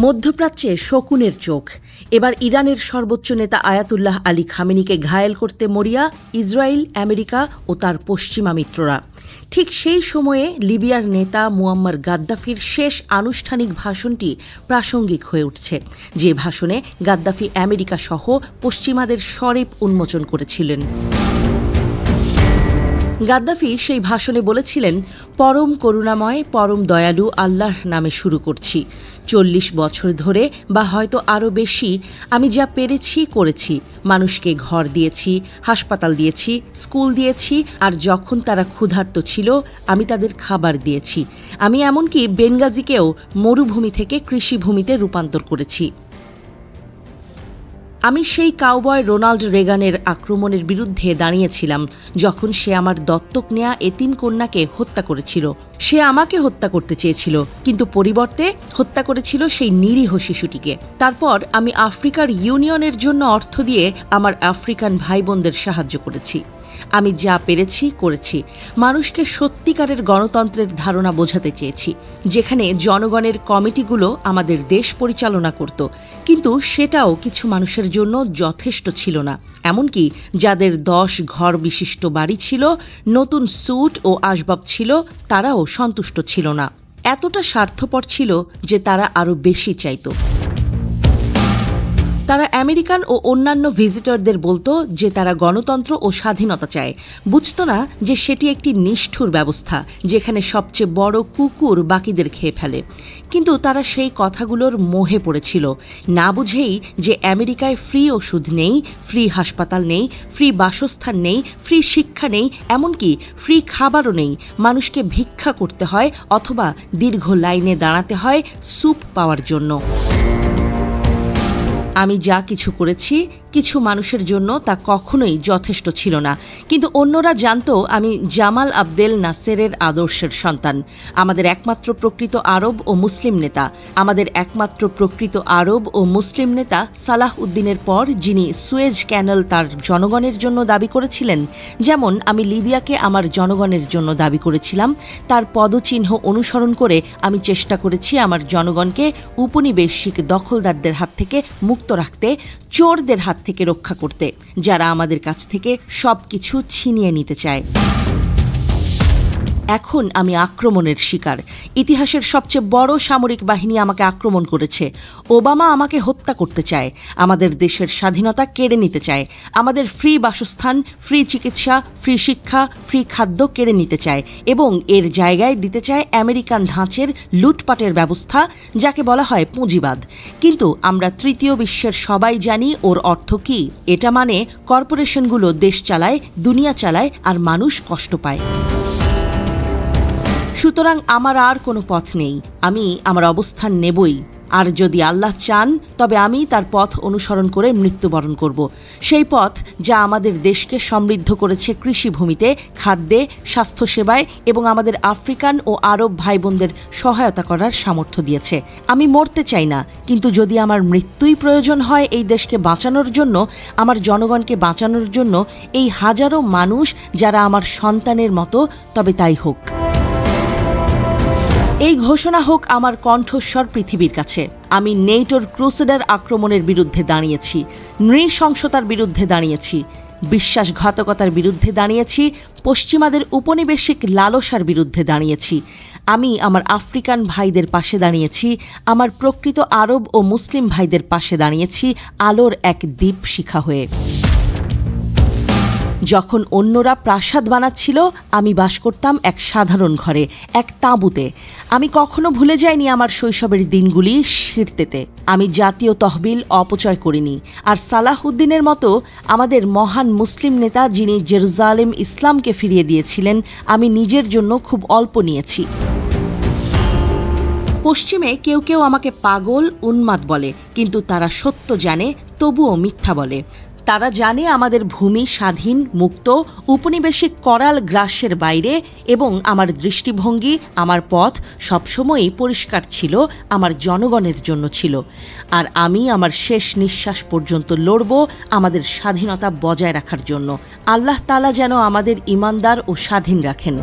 মধ্যপ্রাচ্যে শকুনের চোখ। এবার ইরানের সর্বোচ্চ নেতা আয়াতুল্লাহ আলী খামেনিকে ঘায়েল করতে মরিয়া ইসরায়েল, আমেরিকা ও তার পশ্চিমা মিত্ররা। ঠিক সেই সময়ে লিবিয়ার নেতা মুয়াম্মার গাদ্দাফির শেষ আনুষ্ঠানিক ভাষণটি প্রাসঙ্গিক হয়ে উঠছে, যে ভাষণে গাদ্দাফি আমেরিকা সহ পশ্চিমাদের সরেপ উন্মোচন করেছিলেন। গাদ্দাফি সেই ভাষণে বলেছিলেন, পরম করুণাময়, পরম দয়ালু আল্লাহর নামে শুরু করছি। 40 বছর ধরে বা হয়তো আরও বেশি আমি যা পেরেছি করেছি। মানুষকে ঘর দিয়েছি, হাসপাতাল দিয়েছি, স্কুল দিয়েছি, আর যখন তারা ক্ষুধার্ত ছিল আমি তাদের খাবার দিয়েছি। আমি এমনকি বেনগাজিকেও মরুভূমি থেকে কৃষিভূমিতে রূপান্তর করেছি। আমি সেই কাউবয় রোনাল্ড রেগানের আক্রমণের বিরুদ্ধে দাঁড়িয়েছিলাম যখন সে আমার দত্তক নেয়া এতিম কন্যাকে হত্যা করেছিল। সে আমাকে হত্যা করতে চেয়েছিল, কিন্তু পরিবর্তে হত্যা করেছিল সেই নিরীহ শিশুটিকে। তারপর আমি আফ্রিকার ইউনিয়নের জন্য অর্থ দিয়ে আমার আফ্রিকান ভাই বোনদের সাহায্য করেছি। আমি যা পেরেছি করেছি। মানুষকে সত্যিকারের গণতন্ত্রের ধারণা বোঝাতে চেয়েছি, যেখানে জনগণের কমিটিগুলো আমাদের দেশ পরিচালনা করত। কিন্তু সেটাও কিছু মানুষের জন্য যথেষ্ট ছিল না। এমনকি যাদের 10 ঘর বিশিষ্ট বাড়ি ছিল, নতুন স্যুট ও আসবাব ছিল, তারাও সন্তুষ্ট ছিল না। এতটা স্বার্থপর ছিল যে তারা আরও বেশি চাইত। তারা আমেরিকান ও অন্যান্য ভিজিটরদের বলতো যে তারা গণতন্ত্র ও স্বাধীনতা চায়। বুঝত না যে সেটি একটি নিষ্ঠুর ব্যবস্থা, যেখানে সবচেয়ে বড় কুকুর বাকিদের খেয়ে ফেলে। কিন্তু তারা সেই কথাগুলোর মোহে পড়েছিল, না বুঝেই যে আমেরিকায় ফ্রি ওষুধ নেই, ফ্রি হাসপাতাল নেই, ফ্রি বাসস্থান নেই, ফ্রি শিক্ষা নেই, এমনকি ফ্রি খাবারও নেই। মানুষকে ভিক্ষা করতে হয় অথবা দীর্ঘ লাইনে দাঁড়াতে হয় স্যুপ পাওয়ার জন্য। আমি যা কিছু করেছি, কিছু মানুষের জন্য তা কখনোই যথেষ্ট ছিল না। কিন্তু অন্যরা জানত আমি জামাল আবদেল নাসেরের আদর্শের সন্তান, আমাদের একমাত্র প্রকৃত আরব ও মুসলিম নেতা। আমাদের একমাত্র প্রকৃত আরব ও মুসলিম নেতা সালাহ উদ্দিনের পর, যিনি সুয়েজ ক্যানেল তার জনগণের জন্য দাবি করেছিলেন, যেমন আমি লিবিয়াকে আমার জনগণের জন্য দাবি করেছিলাম। তার পদচিহ্ন অনুসরণ করে আমি চেষ্টা করেছি আমার জনগণকে উপনিবেশিক দখলদারদের হাত থেকে মুক্ত রাখতে, চোরদের হাত থেকে রক্ষা করতে, যারা আমাদের কাছ থেকে সবকিছু ছিনিয়ে নিতে চায়। এখন আমি আক্রমণের শিকার। ইতিহাসের সবচেয়ে বড় সামরিক বাহিনী আমাকে আক্রমণ করেছে। ওবামা আমাকে হত্যা করতে চায়, আমাদের দেশের স্বাধীনতা কেড়ে নিতে চায়, আমাদের ফ্রি বাসস্থান, ফ্রি চিকিৎসা, ফ্রি শিক্ষা, ফ্রি খাদ্য কেড়ে নিতে চায় এবং এর জায়গায় দিতে চায় আমেরিকান ধাঁচের লুটপাটের ব্যবস্থা, যাকে বলা হয় পুঁজিবাদ। কিন্তু আমরা তৃতীয় বিশ্বের সবাই জানি ওর অর্থ কী। এটা মানে কর্পোরেশনগুলো দেশ চালায়, দুনিয়া চালায়, আর মানুষ কষ্ট পায়। সুতরাং আমার আর কোনো পথ নেই। আমি আমার অবস্থান নেবই। আর যদি আল্লাহ চান, তবে আমি তার পথ অনুসরণ করে মৃত্যুবরণ করব। সেই পথ যা আমাদের দেশকে সমৃদ্ধ করেছে কৃষিভূমিতে, খাদ্যে, স্বাস্থ্যসেবায় এবং আমাদের আফ্রিকান ও আরব ভাই বোনদের সহায়তা করার সামর্থ্য দিয়েছে। আমি মরতে চাই না, কিন্তু যদি আমার মৃত্যুই প্রয়োজন হয় এই দেশকে বাঁচানোর জন্য, আমার জনগণকে বাঁচানোর জন্য, এই হাজারো মানুষ যারা আমার সন্তানের মতো, তবে তাই হোক। এই ঘোষণা হোক আমার কণ্ঠস্বর পৃথিবীর কাছে। আমি নেটোর ক্রুসেডার আক্রমণের বিরুদ্ধে দাঁড়িয়েছি, নৃশংসতার বিরুদ্ধে দাঁড়িয়েছি, বিশ্বাসঘাতকতার বিরুদ্ধে দাঁড়িয়েছি, পশ্চিমাদের উপনিবেশিক লালসার বিরুদ্ধে দাঁড়িয়েছি। আমি আমার আফ্রিকান ভাইদের পাশে দাঁড়িয়েছি, আমার প্রকৃত আরব ও মুসলিম ভাইদের পাশে দাঁড়িয়েছি, আলোর এক দীপশিখা হয়ে। যখন অন্যরা প্রাসাদ বানাচ্ছিল, আমি বাস করতাম এক সাধারণ ঘরে, এক তাঁবুতে। আমি কখনো ভুলে যাইনি আমার শৈশবের দিনগুলি সিরতেতে। আমি জাতীয় তহবিল অপচয় করিনি। আর সালাহ উদ্দিনের মতো আমাদের মহান মুসলিম নেতা, যিনি জেরুজালেম ইসলামকে ফিরিয়ে দিয়েছিলেন, আমি নিজের জন্য খুব অল্প নিয়েছি। পশ্চিমে কেউ কেউ আমাকে পাগল, উন্মাদ বলে, কিন্তু তারা সত্য জানে, তবুও মিথ্যা বলে। তারা জানে আমাদের ভূমি স্বাধীন, মুক্ত, উপনিবেশিক করাল গ্রাসের বাইরে, এবং আমার দৃষ্টিভঙ্গি, আমার পথ সবসময়ই পরিষ্কার ছিল, আমার জনগণের জন্য ছিল। আর আমি আমার শেষ নিঃশ্বাস পর্যন্ত লড়ব আমাদের স্বাধীনতা বজায় রাখার জন্য। আল্লাহ তাআলা যেন আমাদের ঈমানদার ও স্বাধীন রাখেন।